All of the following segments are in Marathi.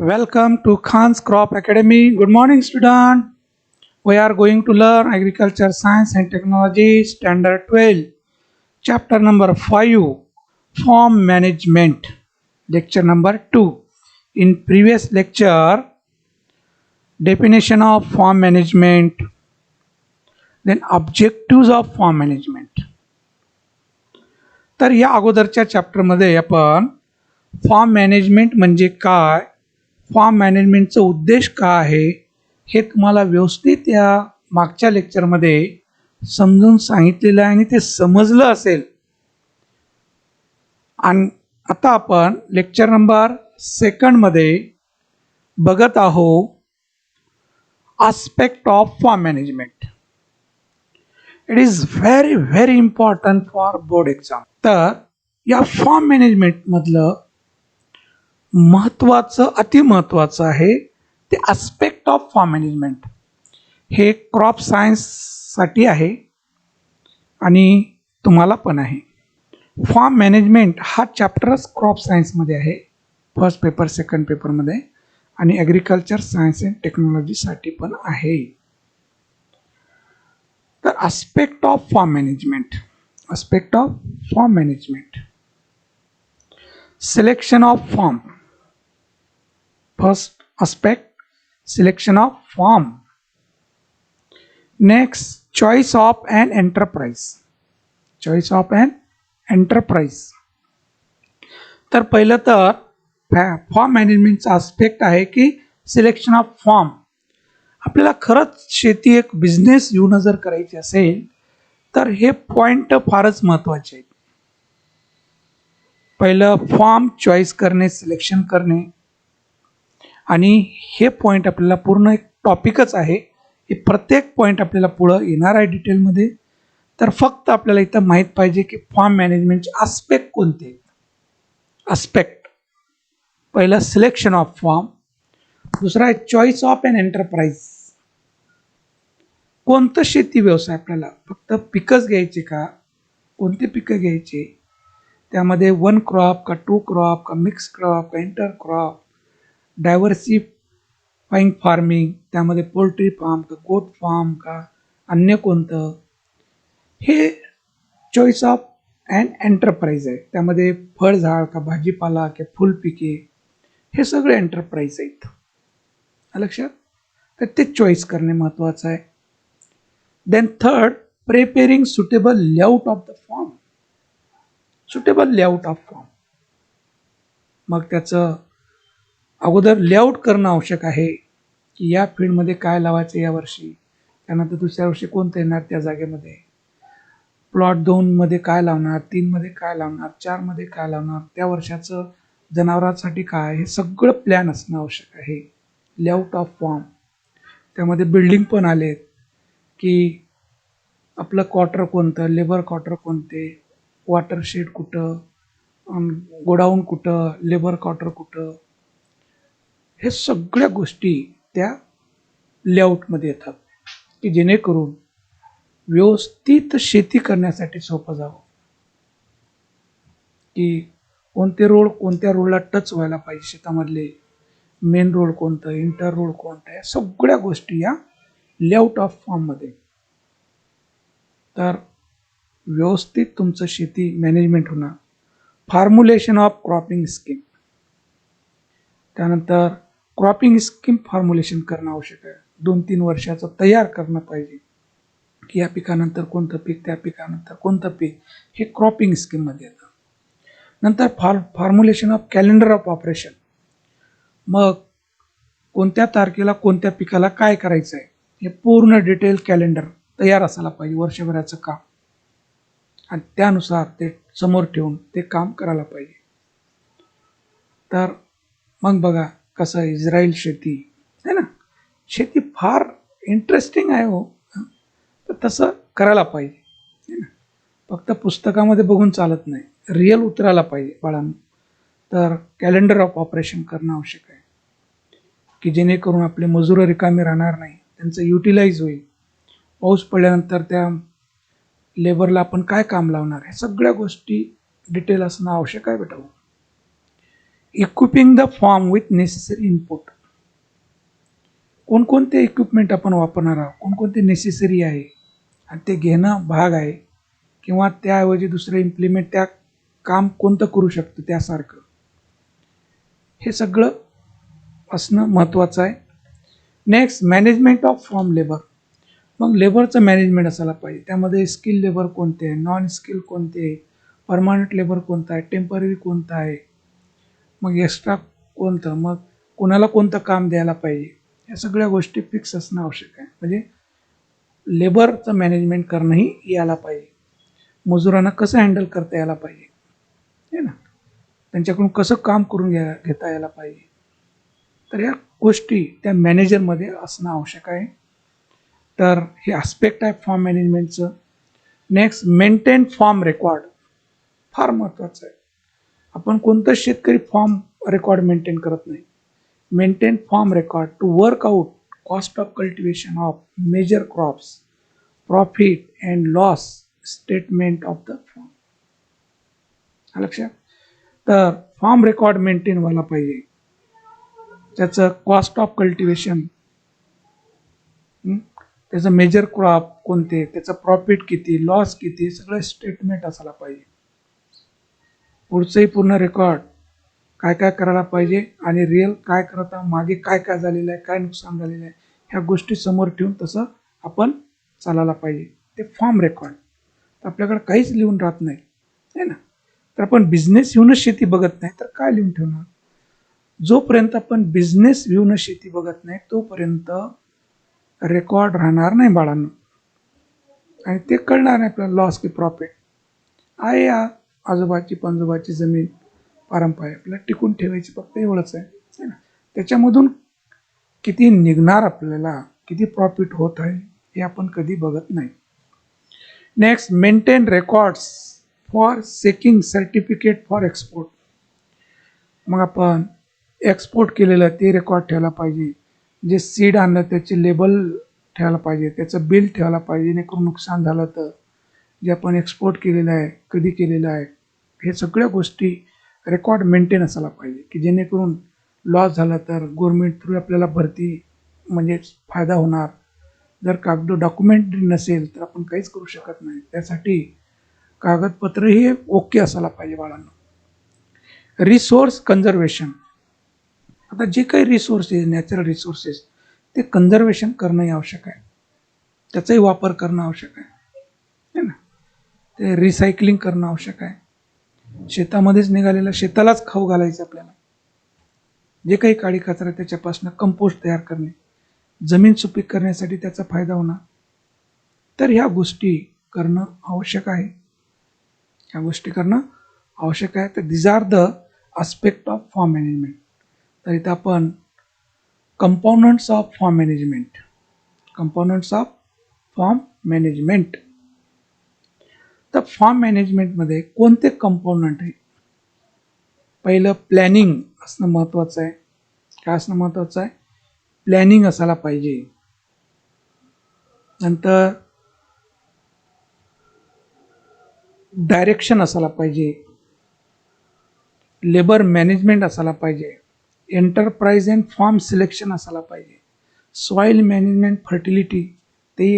Welcome to Khan's Crop Academy. Good morning, student. We are going to learn Agriculture Science and Technology Standard 12, Chapter number 5, Farm Management, Lecture number 2. In previous lecture, definition of farm management, then objectives of farm management. तर या अगोदरच्या चॅप्टरमध्ये आपण फार्म मॅनेजमेंट म्हणजे काय, फार्म मॅनेजमेंटचा उद्देश काय आहे हे तुम्हाला व्यवस्थित या मागच्या लेक्चरमध्ये समजून सांगितलेलं आहे आणि ते समजलं असेल. आणि आता आपण लेक्चर नंबर 2 मध्ये बघत आहोत aspect of farm management. It is very important for board exam. तर या फार्म मॅनेजमेंट मधलं महत्वाचं अतिमहत्वाचं आहे ते आस्पेक्ट ऑफ फार्म मॅनेजमेंट. हे क्रॉप सायन्स साठी आहे आणि तुम्हाला पण आहे. फार्म मॅनेजमेंट हा चॅप्टरच क्रॉप सायन्समध्ये आहे, फर्स्ट पेपर सेकंड पेपरमध्ये, आणि ॲग्रिकल्चर सायन्स अँड टेक्नॉलॉजीसाठी पण आहे. तर aspect of farm management, aspect of farm management. Selection of farm, first aspect, selection of farm. Next, choice of an enterprise, choice of an enterprise. तर पहिलं तर फार्म मॅनेजमेंटचा आस्पेक्ट आहे की सिलेक्शन ऑफ फार्म. आपल्याला खरंच शेती एक बिझनेस घेऊन जर करायची असेल तर हे पॉइंट फारच महत्वाचे आहेत. पहिलं फार्म चॉईस करणे, सिलेक्शन करणे, आणि हे पॉईंट आपल्याला पूर्ण एक टॉपिकच आहे. हे प्रत्येक पॉईंट आपल्याला पुढं येणार आहे डिटेलमध्ये. तर फक्त आपल्याला इथं माहीत पाहिजे की फार्म मॅनेजमेंटचे आस्पेक्ट कोणते आहेत. आस्पेक्ट पहिलं सिलेक्शन ऑफ फार्म, दुसरा आहे चॉईस ऑफ एन एंटरप्राइज. कोणतं शेती व्यवसाय आपल्याला फक्त पिकच घ्यायचे का, कोणते पिकं घ्यायचे, त्यामध्ये वन क्रॉप का टू क्रॉप का मिक्स क्रॉप का इंटर क्रॉप, डायव्हर्सिफाईंग फार्मिंग, त्यामध्ये पोल्ट्री फार्म का गोट फार्म का अन्य कोणतं, हे चॉईस ऑफ अँड एंटरप्राइज आहे. त्यामध्ये फळझाड का भाजीपाला की फुलपिके, हे सगळे एंटरप्राइज आहेत. लक्षात, तर ते चॉईस करणे महत्त्वाचं आहे. Then third, preparing suitable layout of the farm, suitable layout of farm. मग त्याचं अगोदर लेआउट करणं आवश्यक आहे की या फील्डमध्ये काय लावायचं या वर्षी, त्यानंतर दुसऱ्या वर्षी कोणतं येणार त्या जागेमध्ये, प्लॉट 2 मध्ये काय लावणार, 3 मध्ये काय लावणार, 4 मध्ये काय लावणार, त्या वर्षाचं जनावरांसाठी काय, हे सगळं प्लॅन असणं आवश्यक आहे. Layout of farm. त्यामध्ये बिल्डिंग पण आलेत की आपलं क्वार्टर कोणतं, लेबर क्वार्टर कोणते, वॉटर शेड कुठं, गोडाऊन कुठं, लेबर क्वार्टर कुठं, हे सगळ्या गोष्टी त्या लेआउटमध्ये येतात की जेणेकरून व्यवस्थित शेती करण्यासाठी सोपं जावं. की कोणते रोड कोणत्या रोडला टच व्हायला पाहिजे, शेतामधले मेन रोड कोणतं, इंटर रोड कोणतं, या सगळ्या गोष्टी या लेआउट ऑफ फार्ममध्ये. तर व्यवस्थित तुमचं शेती मॅनेजमेंट होणार. फॉर्म्युलेशन ऑफ क्रॉपिंग स्कीम, त्यानंतर क्रॉपिंग स्कीम फॉर्म्युलेशन करणं आवश्यक आहे. 2-3 वर्षाचं तयार करणं पाहिजे की या पिकानंतर कोणतं पीक, त्या पिकानंतर कोणतं पीक, हे क्रॉपिंग स्कीममध्ये येतं. नंतर formulation of calendar of operation. मग कोणत्या तारखेला कोणत्या पिकाला काय करायचं आहे हे पूर्ण डिटेल कॅलेंडर तयार असायला पाहिजे, वर्षभराचं काम, आणि त्यानुसार ते समोर ठेवून ते काम करायला पाहिजे. तर मग बघा कसं इस्रायल शेती आहे ना, शेती फार इंटरेस्टिंग आहे हो. तर तसं करायला पाहिजे ना, फक्त पुस्तकामध्ये बघून चालत नाही, रिअल उतरायला पाहिजे बाळांनो. तर कॅलेंडर ऑफ ऑपरेशन करणं आवश्यक आहे की जेणेकरून आपले मजूर रिकामे राहणार नाही, त्यांचं युटिलाइज होईल. पाऊस पडल्यानंतर त्या लेबरला आपण काय काम लावणार, हे सगळ्या गोष्टी डिटेल असणं आवश्यक आहे बेटा. Equipping the form with necessary input. कोणकोणते इक्विपमेंट आपण वापरणार आहोत, कोणकोणते नेसेसरी आहे आणि ते घेणं भाग आहे, किंवा त्याऐवजी दुसरं इम्प्लिमेंट त्या काम कोणतं करू शकतं त्यासारखं, हे सगळं असणं महत्त्वाचं आहे. Next, management of form labour. मग लेबरचं मॅनेजमेंट असायला पाहिजे. त्यामध्ये स्किल लेबर कोणते आहे, नॉन स्किल कोणते आहे, परमनंट लेबर कोणता आहे, टेम्पररी कोणता आहे, मग एक्स्ट्रा कोणतं, मग कोणाला कोणतं काम द्यायला पाहिजे, या सगळ्या गोष्टी फिक्स असणं आवश्यक आहे. म्हणजे लेबरचं मॅनेजमेंट करणंही यायला पाहिजे. मजुरांना कसं हँडल करता यायला पाहिजे, है ना, त्यांच्याकडून कसं काम करून घेता यायला पाहिजे. तर या गोष्टी त्या मॅनेजरमध्ये असणं आवश्यक आहे. तर हे आस्पेक्ट आहे फॉर्म मॅनेजमेंटचं. Next, maintain form record. फार महत्त्वाचं आहे. आपण कोणताच शेतकरी फॉर्म रेकॉर्ड मेंटेन करत नाही. Maintain form record to work out cost of cultivation of major crops, profit and loss statement of the form. लक्षात. तर फॉर्म रेकॉर्ड मेंटेन व्हायला पाहिजे. त्याचं कॉस्ट ऑफ कल्टिवेशन, त्याचं मेजर क्रॉप कोणते, त्याचं प्रॉफिट किती, लॉस किती, सगळं स्टेटमेंट असायला पाहिजे. पुढचंही पूर्ण रेकॉर्ड काय काय करायला पाहिजे आणि रिअल काय करता, मागे काय काय झालेलं आहे, काय नुकसान झालेलं आहे, ह्या गोष्टी समोर ठेवून तसं आपण चालायला पाहिजे. ते फॉर्म रेकॉर्ड. तर आपल्याकडे काहीच लिहून राहत नाही, है ना. तर आपण बिझनेस येऊनच शेती बघत नाही तर काय लिहून ठेवणार. जोपर्यंत आपण बिझनेस व्ह्यूनं शेती बघत नाही तोपर्यंत रेकॉर्ड राहणार नाही बाळांनो, आणि ते कळणार नाही आपल्याला लॉस की प्रॉफिट आहे. या आजोबाची पंजोबाची जमीन पारंपरिक आपल्याला टिकून ठेवायची, फक्त एवढंच आहे ना. त्याच्यामधून किती निघणार, आपल्याला किती प्रॉफिट होत आहे, हे आपण कधी बघत नाही. Next, maintain records for seeking certificate for export. मग आपण एक्सपोर्ट केलेलं ते रेकॉर्ड ठेवायला पाहिजे. जे सीड आणलं त्याचे लेबल ठेवायला पाहिजे, त्याचं बिल ठेवायला पाहिजे, जेणेकरून नुकसान झालं तर जे आपण एक्सपोर्ट केलेलं आहे, कधी केलेलं आहे, हे सगळ्या गोष्टी रेकॉर्ड मेंटेन असायला पाहिजे, की जेणेकरून लॉस झाला तर गव्हर्नमेंट थ्रू आपल्याला भरती म्हणजे फायदा होणार. जर कागद डॉक्युमेंट नसेल तर आपण काहीच करू शकत नाही. त्यासाठी कागदपत्र हे ओके असायला पाहिजे बाळांनो. Resource conservation. आता जे काही रिसोर्सेस, नॅचरल रिसोर्सेस, ते कन्झर्वेशन करणंही आवश्यक आहे. त्याचाही वापर करणं आवश्यक आहे ना. ते रिसायकलिंग करणं आवश्यक आहे. शेतामध्येच निघालेलं शेतालाच खाऊ घालायचं आपल्याला. जे काही काळी कचरा त्याच्यापासून कंपोस्ट तयार करणे, जमीन सुपीक करण्यासाठी त्याचा फायदा होणार. तर ह्या गोष्टी करणं आवश्यक आहे. ह्या गोष्टी करणं आवश्यक आहे. तर these are the aspect of form management. तर इथं आपण components of form management, components of form management. तर फॉर्म मॅनेजमेंटमध्ये कोणते कंपोनंट आहे. पहिलं, प्लॅनिंग असणं महत्त्वाचं आहे. काय असणं महत्त्वाचं आहे, प्लॅनिंग असायला पाहिजे. नंतर डायरेक्शन असायला पाहिजे, लेबर मॅनेजमेंट असायला पाहिजे, एंटरप्राइज अँड फार्म सिलेक्शन असायला पाहिजे, सॉईल मॅनेजमेंट, फर्टिलिटी ते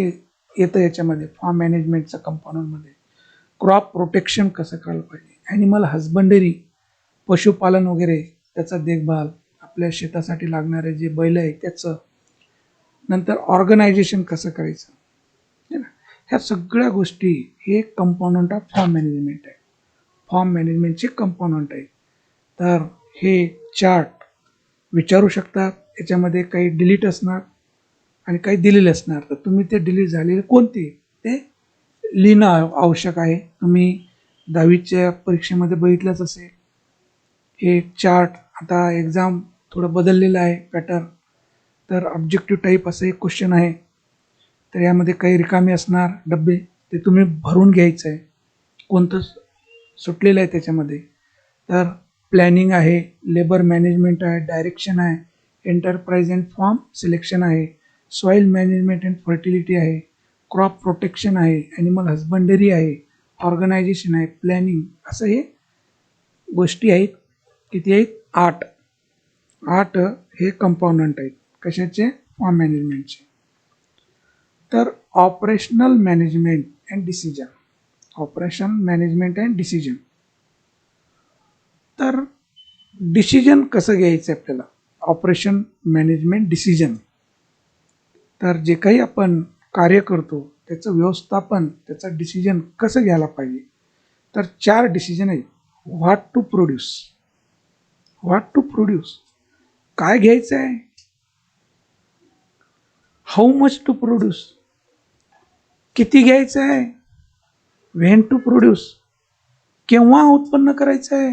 येतं याच्यामध्ये फार्म मॅनेजमेंटच्या कंपोनंटमध्ये. क्रॉप प्रोटेक्शन कसं करायला पाहिजे, ॲनिमल हजबंडरी, पशुपालन वगैरे त्याचा देखभाल, आपल्या शेतासाठी लागणारे जे बैल आहे त्याचं. नंतर ऑर्गनायझेशन कसं करायचं, है ना. ह्या सगळ्या गोष्टी हे कंपोनंट ऑफ फॉर्म मॅनेजमेंट आहे, फॉर्म मॅनेजमेंटचे कंपोनंट आहे. तर हे चार्ट विचारू शकतात. याच्यामध्ये काही डिलीट असणार आणि काही दिलेले असणार. तर तुम्ही ते डिलीट झालेले कोणते ते लिहिणं आवश्यक आहे. तुम्ही 10वीच्या परीक्षेमध्ये बघितलंच असेल हे चार्ट. आता एक्झाम थोडं बदललेलं आहे पॅटर्न. तर ऑब्जेक्टिव्ह टाईप असं एक क्वेश्चन आहे. तर यामध्ये काही रिकामे असणार डब्बे, ते तुम्ही भरून घ्यायचं आहे, कोणतं सुटलेलं आहे त्याच्यामध्ये. तर प्लॅनिंग आहे, लेबर मॅनेजमेंट आहे, डायरेक्शन आहे, एंटरप्राइज अँड फार्म सिलेक्शन आहे, सॉईल मॅनेजमेंट अँड फर्टिलिटी आहे, क्रॉप प्रोटेक्शन आहे, ॲनिमल हजबंडरी आहे, ऑर्गनायझेशन आहे, प्लॅनिंग, असं हे गोष्टी आहेत. किती आहेत, आठ हे कंपोनंट आहेत कशाचे? फॉर्म मॅनेजमेंटचे. तर operational management and decision, operation management and decision. तर डिसिजन कसं घ्यायचं आपल्याला? Operation management decision. तर जे काही आपण कार्य करतो त्याचं व्यवस्थापन, त्याचं डिसिजन कसं घ्यायला पाहिजे? तर 4 डिसिजन आहेत. व्हॉट टू प्रोड्यूस, काय घ्यायचं आहे? हाऊ मच टू प्रोड्यूस, किती घ्यायचं आहे? व्हेन टू प्रोड्यूस, केव्हा उत्पन्न करायचं आहे?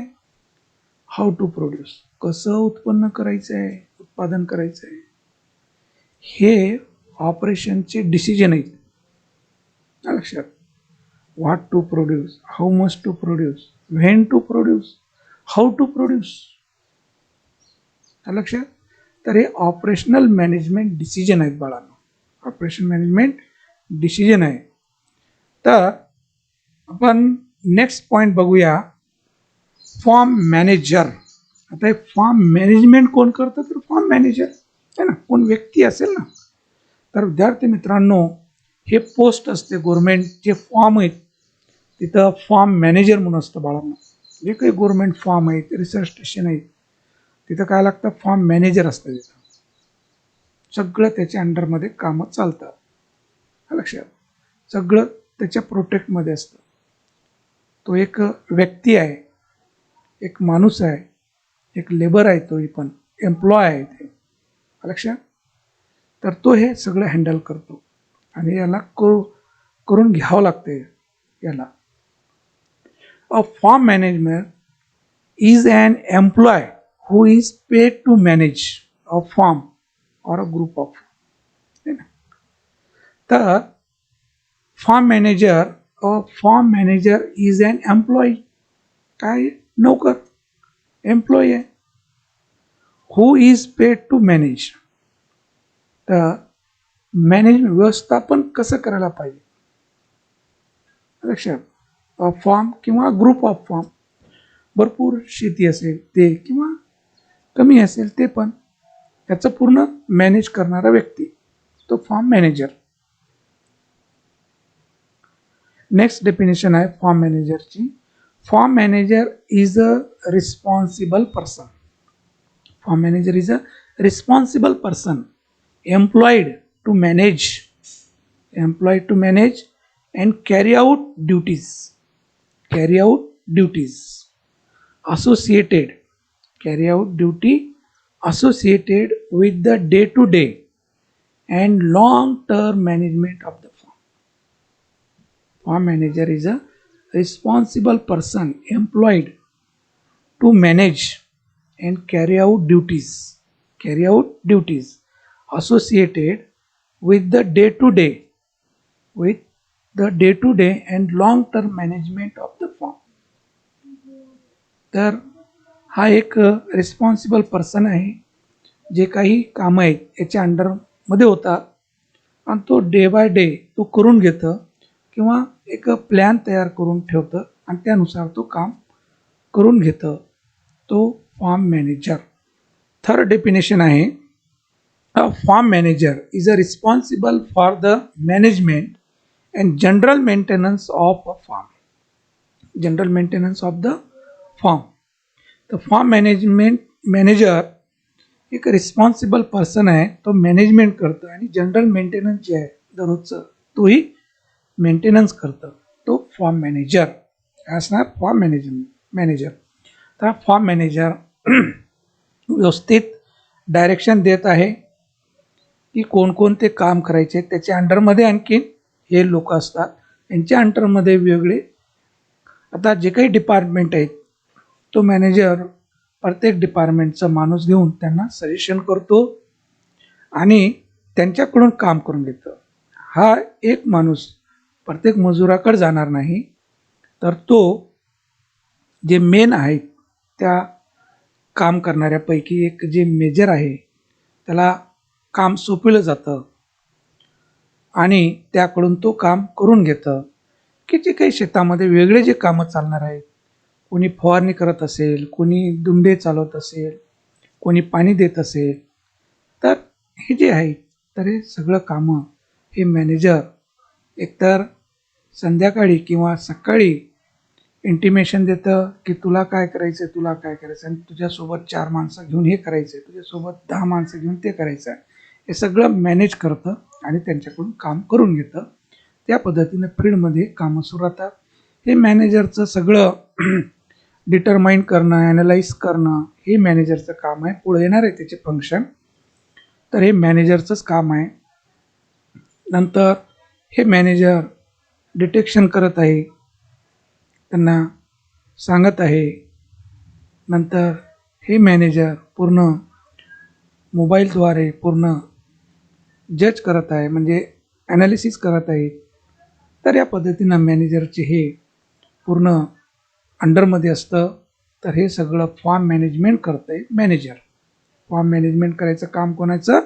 हाऊ टू प्रोड्यूस, कसं उत्पन्न करायचं आहे, उत्पादन करायचं आहे. हे ऑपरेशनचे डिसिजन आहेत. लक्षात. What to produce, how much to produce, when to produce, how to produce. लक्षात. तर हे ऑपरेशनल मॅनेजमेंट डिसिजन आहेत बाळांनो, ऑपरेशन मॅनेजमेंट डिसिजन आहे. तर आपण नेक्स्ट पॉईंट बघूया, फॉर्म मॅनेजर. आता हे फॉर्म मॅनेजमेंट कोण करतं? तर फॉर्म मॅनेजर आहे ना, कोण व्यक्ती असेल ना. तर विद्यार्थी मित्रांनो, हे पोस्ट असते गव्हर्नमेंटचे फॉर्म आहेत तिथं फॉर्म मॅनेजर म्हणून असतं बाळांना. जे काही गव्हर्नमेंट फॉर्म आहेत, रिसर्च स्टेशन आहेत, तिथं काय लागतं? फॉर्म मॅनेजर असतं. तिथं सगळं त्याच्या अंडरमध्ये कामं चालतात. लक्षात. सगळं त्याच्या प्रोटेक्टमध्ये असतं. तो एक व्यक्ती आहे, एक माणूस आहे, एक लेबर आहे, तो पण एम्प्लॉय आहे ते. लक्षात. तर तो हे सगळं हँडल करतो आणि याला करून घ्यावं लागते याला. A form management is an employ who is paid to manage a firm or a group of. तर form manager is an employee, काय? नोकर, एम्प्लॉई आहे. हु इज पेड टू मॅनेज. तर व्यवस्थापन कसं करायला पाहिजे? लक्षात. फॉर्म किंवा ग्रुप ऑफ फॉर्म, भरपूर शेती असेल ते किंवा कमी असेल ते पण, त्याचं पूर्ण मॅनेज करणारा व्यक्ती तो फॉर्म मॅनेजर. नेक्स्ट डेफिनेशन आहे फॉर्म मॅनेजरची. Farm manager is a responsible person. Farm manager is a responsible person employed to manage and carry out duties associated with the day-to-day and long-term management of the firm. Farm manager is a responsible person employed to manage and carry out duties associated with the day-to-day and long-term management of the firm. तर हा एक रिस्पॉन्सिबल पर्सन आहे, जे काही कामं आहेत याच्या अंडरमध्ये होतात आणि तो डे बाय डे तो करून घेतं किंवा एक प्लॅन तयार करून ठेवतं आणि त्यानुसार तो काम करून घेतं, तो फॉर्म मॅनेजर. थर्ड डेफिनेशन आहे, a farm manager is a responsible for the management and general maintenance of a farm. The farm manager एक रिस्पॉन्सिबल पर्सन आहे, तो मॅनेजमेंट करतं आणि जनरल मेंटेनन्स जे आहे दररोजचं तोही मेंटेनन्स करतं, तो फॉर्म मॅनेजर असणार. Form manager. तर फॉर्म मॅनेजर व्यवस्थित डायरेक्शन देत आहे की कोणकोणते काम करायचे. त्याच्या अंडरमध्ये आणखीन हे लोक असतात, यांच्या अंडरमध्ये वेगळे आता जे काही डिपार्टमेंट आहेत, तो मॅनेजर प्रत्येक डिपार्टमेंटचा माणूस घेऊन त्यांना सजेशन करतो आणि त्यांच्याकडून काम करून घेतो. हा एक माणूस प्रत्येक मजुराकडे जाणार नाही, तर तो जे मेन आहेत त्या काम करणाऱ्यापैकी एक जे मेजर आहे त्याला काम सोपवलं जातं आणि त्याकडून तो काम करून घेतं की जे काही शेतामध्ये वेगळे जे कामं चालणार आहेत कोणी फवारणी करत असेल, कोणी दुंडे चालवत असेल, कोणी पाणी देत असेल, तर हे जे आहे तर हे सगळं कामं हे मॅनेजर एकतर संध्याकाळी किंवा सकाळी इंटिमेशन देतं की तुला काय करायचं आहे, तुला काय करायचं आहे, आणि तुझ्यासोबत 4 माणसं घेऊन हे करायचं आहे, तुझ्यासोबत 10 माणसं घेऊन ते करायचं आहे. हे सगळं मॅनेज करतं आणि त्यांच्याकडून काम करून घेतं. त्या पद्धतीनं फील्डमध्ये कामं सुरू राहतात. हे मॅनेजरचं सगळं डिटरमाइन करणं, ॲनलाईज करणं हे मॅनेजरचं काम आहे. पुढे येणार आहे त्याचे फंक्शन, तर हे मॅनेजरचंच काम आहे. नंतर हे मॅनेजर डिटेक्शन करत आहे, त्यांना सांगत आहे. नंतर हे मॅनेजर पूर्ण मोबाईलद्वारे पूर्ण जज करत आहे, म्हणजे ॲनालिसिस करत आहे. तर या पद्धतीनं मॅनेजरचे हे पूर्ण अंडरमध्ये असतं. तर हे सगळं फॉर्म मॅनेजमेंट करतं आहे मॅनेजर. फॉर्म मॅनेजमेंट करायचं काम कोणाचं?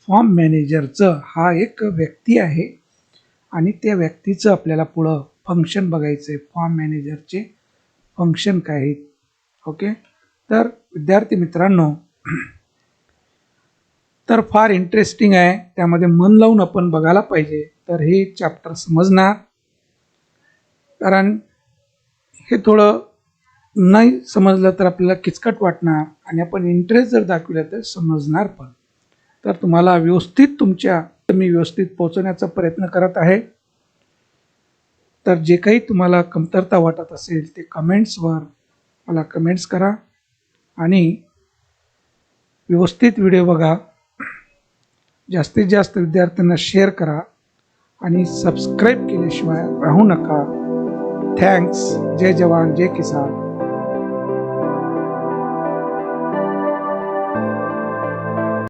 फॉर्म मॅनेजरचं. हा एक व्यक्ती आहे आणि त्या व्यक्तीचं आपल्याला पुढं फंक्शन बघायचं आहे. फॉर्म मॅनेजरचे फंक्शन काय आहेत. ओके, तर विद्यार्थी मित्रांनो, तर फार इंटरेस्टिंग आहे, त्यामध्ये मन लावून आपण बघायला पाहिजे. तर हे चॅप्टर समजणार, कारण हे थोडं नाही समजलं तर आपल्याला किचकट वाटणार आणि आपण इंटरेस्ट जर दाखवला तर समजणार पण. तर तुम्हाला व्यवस्थित मी व्यवस्थित पोहोचवण्याचा प्रयत्न करत आहे. तर जे काही तुम्हाला कमतरता वाटत असेल ते कमेंट्सवर मला कमेंट्स करा आणि व्यवस्थित व्हिडिओ बघा. जास्तीत जास्त विद्यार्थ्यांना शेअर करा आणि सबस्क्राईब केल्याशिवाय राहू नका. थँक्स. जय जवान जय किसान.